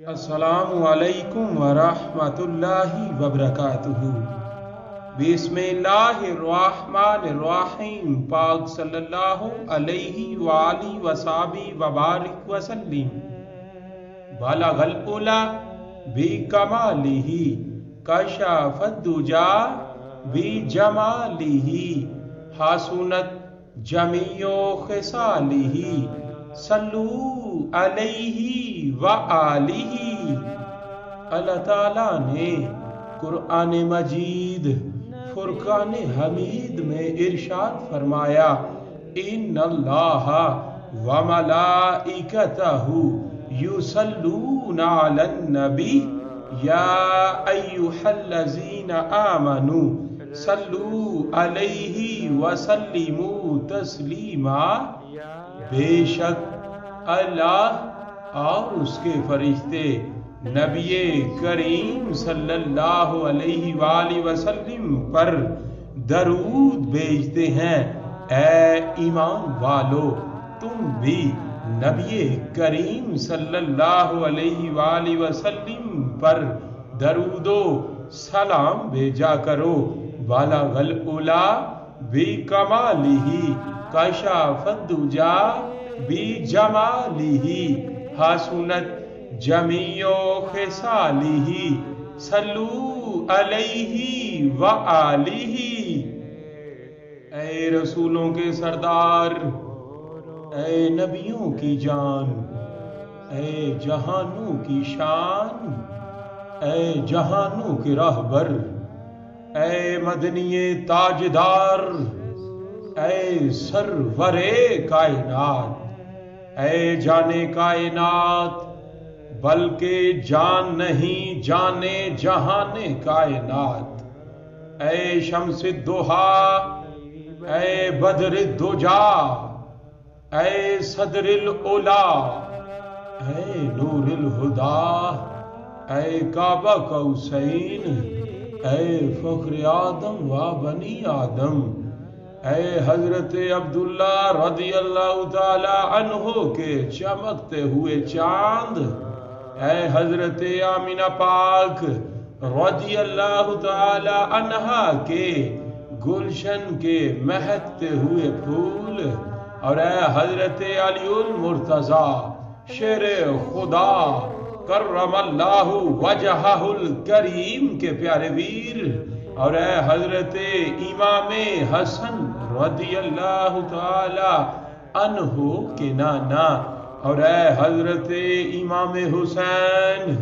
السلام علیکم ورحمۃ اللہ وبرکاتہ۔ بسم اللہ الرحمن الرحیم۔ پاک صلی اللہ علیہ وآلہ وصحبہ وبارک وسلم۔ بلغ العلا بکمالہ کشف الدجی بجمالہ حسنت جمیع خصالہ صلو علیہ وآلہ۔ اللہ تعالیٰ نے قرآن مجید فرقان حمید میں ارشاد فرمایا، ان اللہ وملائکتہ یصلون علی النبی یا ایہا الذین آمنوا صلو علیہ وسلموا تسلیما۔ بے شک اللہ اور اس کے فرشتے نبی کریم صلی اللہ علیہ وآلہ وسلم پر درود بھیجتے ہیں۔ اے ایمان والو، تم بھی نبی کریم صلی اللہ علیہ وآلہ وسلم پر درود و سلام بھیجا کرو۔ بلغ العلا بکمالہ کشف الدجی بجمالہ حسنت جمیع خصالہ صلو علیہ وآلہ۔ اے رسولوں کے سردار، اے نبیوں کی جان، اے جہانوں کی شان، اے جہانوں کے راہبر، اے مدنی تاجدار، اے سرور کائنات، اے جانے کائنات بلکہ جان نہیں جانے جہان کائنات، اے شمس الضحیٰ، اے بدر الدجا، اے صدر العلا، اے نور الہدی، اے کعبہ قوسین، اے فخر آدم و بنی آدم، اے حضرت عبداللہ رضی اللہ تعالی عنہ کے چمکتے ہوئے چاند، اے حضرت آمینہ پاک رضی اللہ تعالی عنہا کے گلشن کے مہکتے ہوئے پھول، اور اے حضرت علی المرتضی شیر خدا کرم اللہ وجہہ الکریم کے پیارے ویر، اور اے حضرت امام حسن رضی اللہ تعالی عنہ کے نانا، اور اے حضرت امام حسین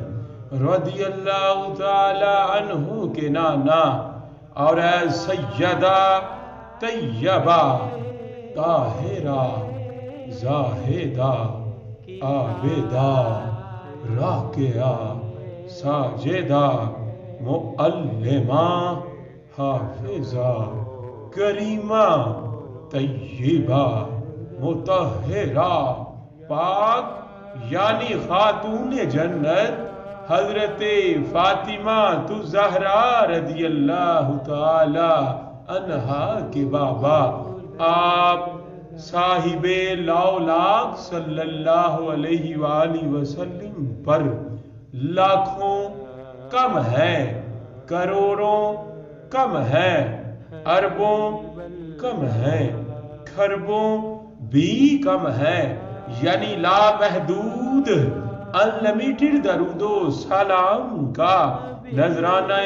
رضی اللہ تعالی عنہ کے نانا، اور اے سیدہ طیبہ طاہرہ زاہدہ عابدہ راکعہ ساجدہ معلمہ حافظہ کریمہ طیبہ مطہرہ پاک یعنی خاتون جنت حضرت فاطمہ الزہرا رضی اللہ تعالی عنہا کے بابا آپ صاحب لاولاق صلی اللہ علیہ وآلہ وسلم پر لاکھوں کم ہے، کروڑوں کم ہے، اربوں کم ہے، کھربوں بھی کم ہے، یعنی لامحدود انلیمیٹڈ درود و سلام کا نذرانہ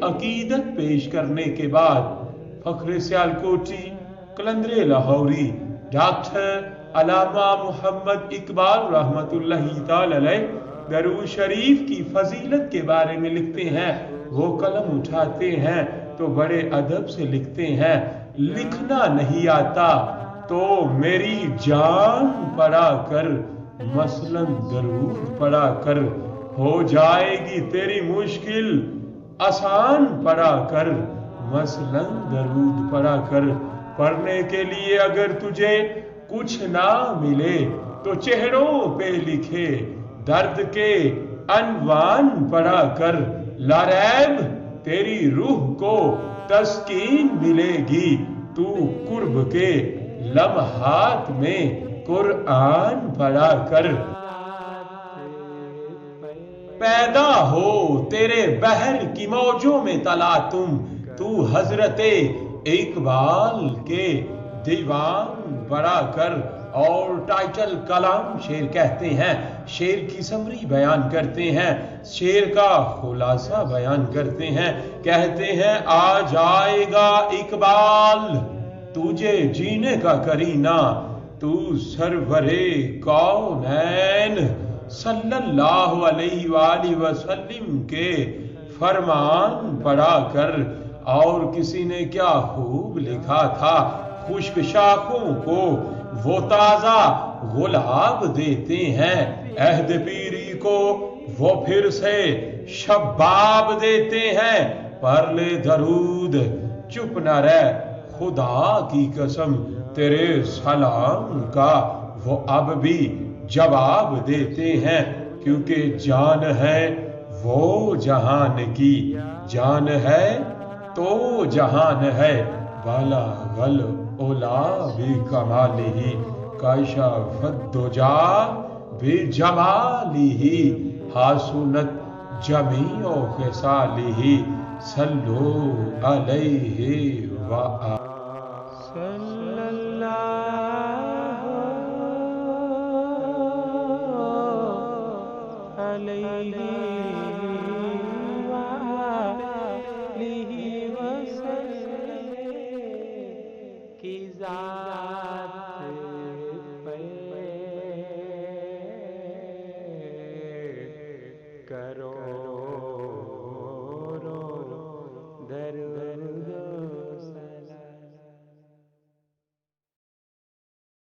عقیدت پیش کرنے کے بعد فخر سیالکوٹی قلندر لاہوری ڈاکٹر علامہ محمد اقبال رحمۃ اللہ تعالی علیہ درود شریف کی فضیلت کے بارے میں لکھتے ہیں۔ وہ قلم اٹھاتے ہیں تو بڑے ادب سے لکھتے ہیں، لکھنا نہیں آتا تو میری جان پڑھا کر، مثلاً درود پڑھا کر، ہو جائے گی تیری مشکل آسان پڑھا کر، مثلاً درود پڑھا کر۔ پڑھنے کے لیے اگر تجھے کچھ نہ ملے تو چہروں پہ لکھے درد کے عنوان پڑھا کر، لا ریب تیری روح کو تسکین ملے گی، تو قرب کے لمحات میں قرآن پڑھا کر۔ پیدا ہو تیرے بحر کی موجوں میں تلا تم، تو حضرت اقبال کے دیوان بڑا کر۔ اور ٹائٹل کلام شعر کہتے ہیں، شعر کی سمری بیان کرتے ہیں، شعر کا خلاصہ بیان کرتے ہیں، کہتے ہیں آ جائے گا اقبال تجھے جینے کا کرینہ، تو سرور کونین صلی اللہ علیہ وآلہ وسلم کے فرمان پڑھا کر۔ اور کسی نے کیا خوب لکھا تھا، خشک شاخوں کو وہ تازہ گلاب دیتے ہیں، عہد پیری کو وہ پھر سے شباب دیتے ہیں، پڑھ لے درود چپ نہ رہ خدا کی قسم، تیرے سلام کا وہ اب بھی جواب دیتے ہیں، کیونکہ جان ہے وہ جہان کی، جان ہے تو جہان ہے، بالا غل اولا بھی کمالہ، کشف الدجا بجمالہ، حسنت جمیع خصالہ، صلو علیہ وآلہ۔